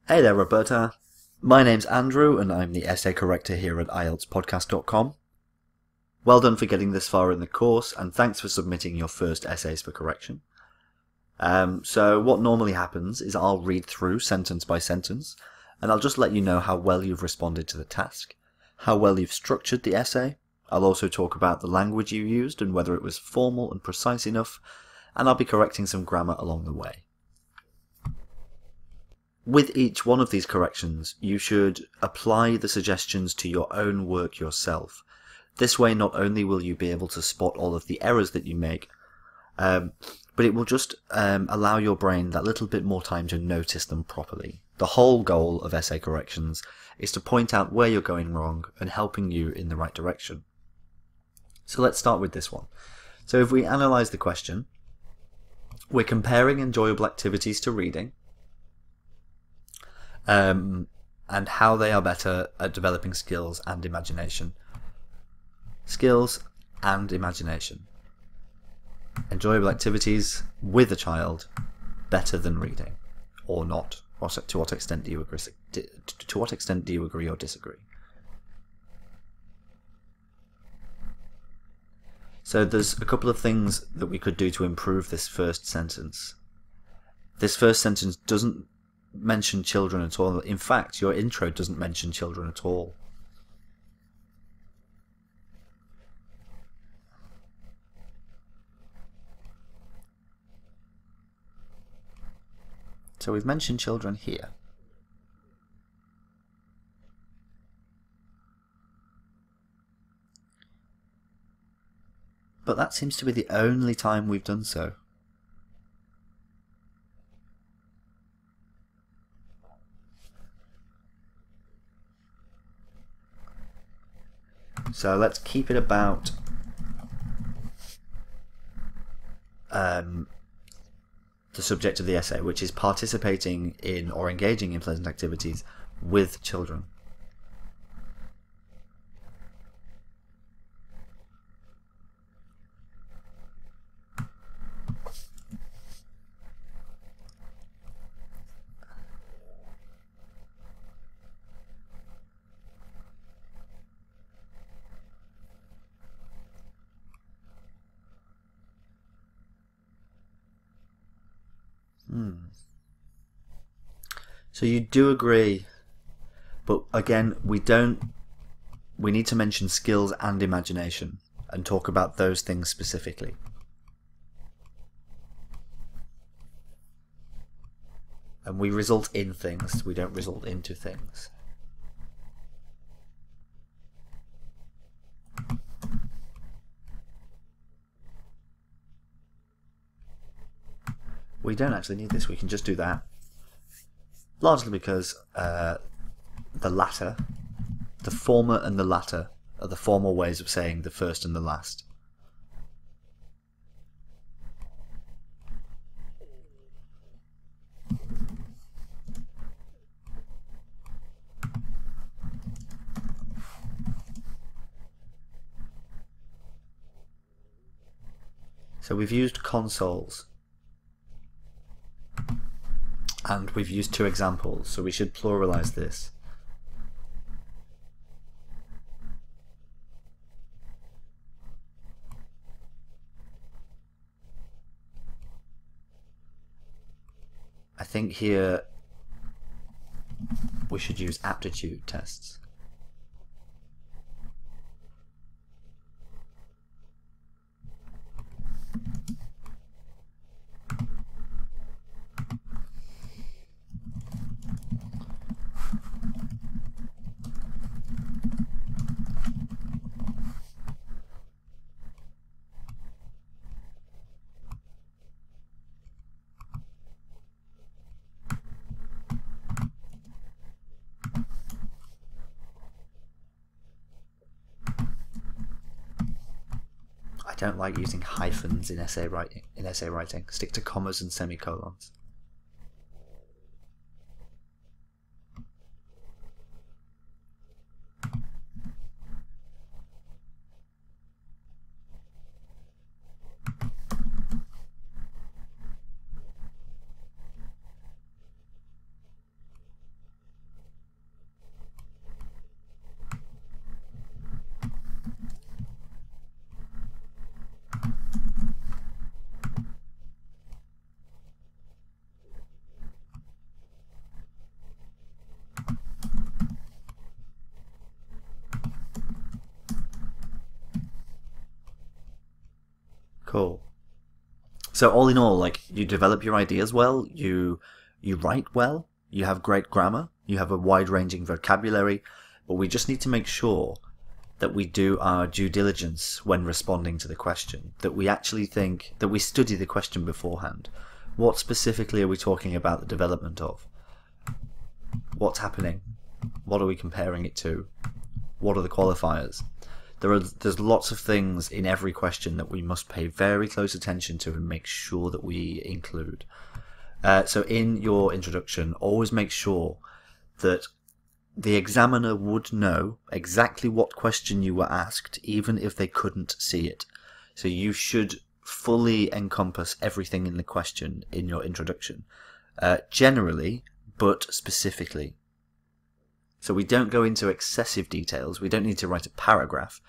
Hey there, Roberta. My name's Andrew, and I'm the essay corrector here at IELTSpodcast.com. Well done for getting this far in the course, and thanks for submitting your first essays for correction. So what normally happens is I'll read through sentence by sentence, and I'll just let you know how well you've responded to the task, how well you've structured the essay. I'll also talk about the language you used and whether it was formal and precise enough, and I'll be correcting some grammar along the way. With each one of these corrections, you should apply the suggestions to your own work yourself. This way, not only will you be able to spot all of the errors that you make, but it will just allow your brain that little bit more time to notice them properly. The whole goal of essay corrections is to point out where you're going wrong and helping you in the right direction. So let's start with this one. So if we analyze the question, we're comparing enjoyable activities to reading, and how they are better at developing skills and imagination. Skills and imagination. Enjoyable activities with a child better than reading, or not? To what extent do you agree? To what extent do you agree or disagree? So there's a couple of things that we could do to improve this first sentence. This first sentence doesn't mention children at all. In fact, your intro doesn't mention children at all. So we've mentioned children here. But that seems to be the only time we've done so. So let's keep it about the subject of the essay, which is participating in or engaging in pleasant activities with children. So you do agree, but again, we need to mention skills and imagination and talk about those things specifically. And we result in things, we don't result into things. We don't actually need this, we can just do that. Largely because the latter, the former and the latter, are the formal ways of saying the first and the last. So we've used consoles. And we've used two examples, so we should pluralize this. I think here we should use aptitude tests. I don't like using hyphens in essay writing. Stick to commas and semicolons. Cool. So all in all, like, you develop your ideas well, you write well, you have great grammar, you have a wide-ranging vocabulary, but we just need to make sure that we do our due diligence when responding to the question, that we actually think, that we study the question beforehand. What specifically are we talking about the development of? What's happening? What are we comparing it to? What are the qualifiers? There's lots of things in every question that we must pay very close attention to and make sure that we include. So in your introduction, always make sure that the examiner would know exactly what question you were asked, even if they couldn't see it. So you should fully encompass everything in the question in your introduction, generally, but specifically. So we don't go into excessive details. We don't need to write a paragraph,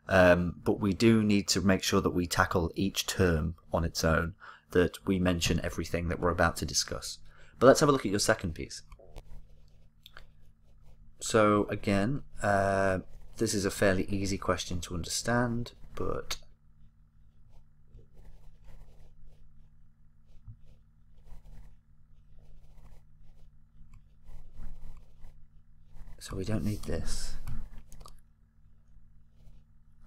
but we do need to make sure that we tackle each term on its own, that we mention everything that we're about to discuss. But let's have a look at your second piece. So again, this is a fairly easy question to understand, but so we don't need this.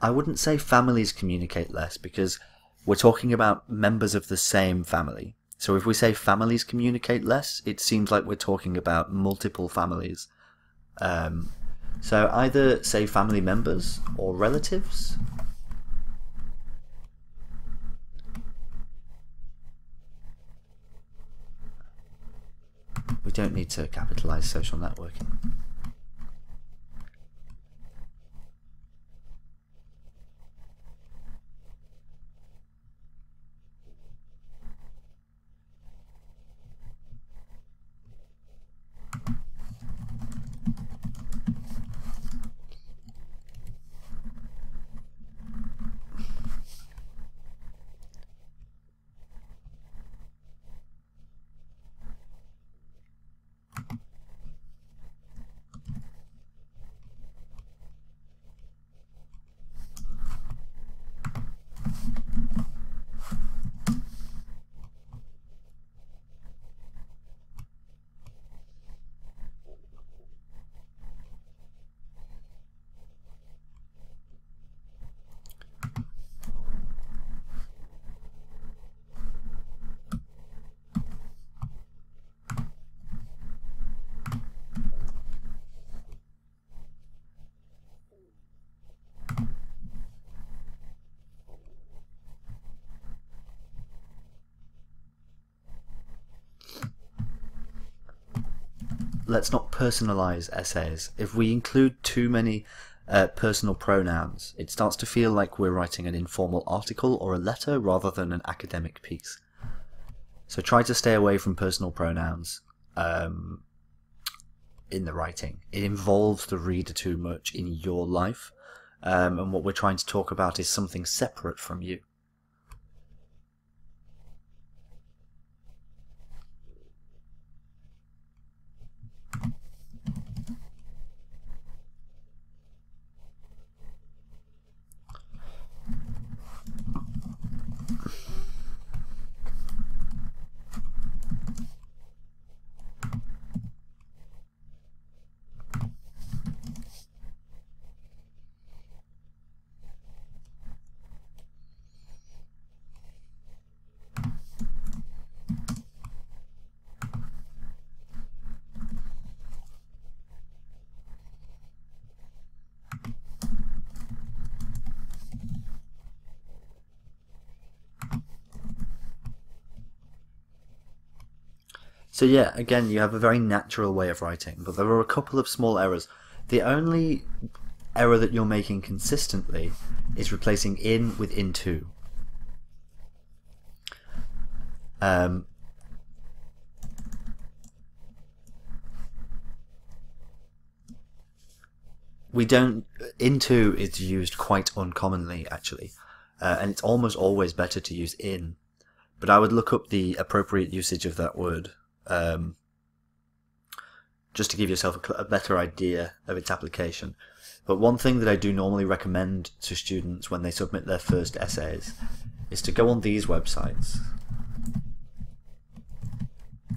I wouldn't say families communicate less, because we're talking about members of the same family. So if we say families communicate less, it seems like we're talking about multiple families. So either say family members or relatives. We don't need to capitalize social networking. Let's not personalize essays. If we include too many personal pronouns, it starts to feel like we're writing an informal article or a letter rather than an academic piece. So try to stay away from personal pronouns in the writing. It involves the reader too much in your life, and what we're trying to talk about is something separate from you. So yeah, again, you have a very natural way of writing, but there are a couple of small errors. The only error that you're making consistently is replacing in with into. Into is used quite uncommonly, actually, and it's almost always better to use in, but I would look up the appropriate usage of that word, just to give yourself a better idea of its application. But one thing that I do normally recommend to students when they submit their first essays is to go on these websites.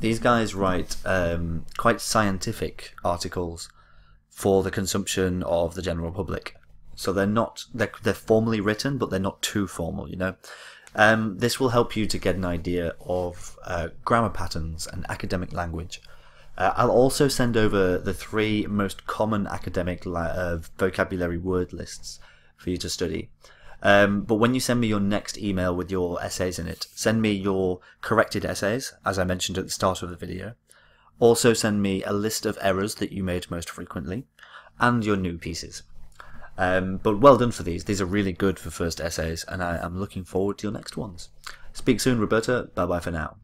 These guys write quite scientific articles for the consumption of the general public. So they're formally written, but they're not too formal, you know. This will help you to get an idea of grammar patterns and academic language. I'll also send over the 3 most common academic vocabulary word lists for you to study. But when you send me your next email with your essays in it, send me your corrected essays, as I mentioned at the start of the video. Also send me a list of errors that you made most frequently, and your new pieces. But well done for these. These are really good for first essays, and I am looking forward to your next ones. Speak soon, Roberta. Bye bye for now.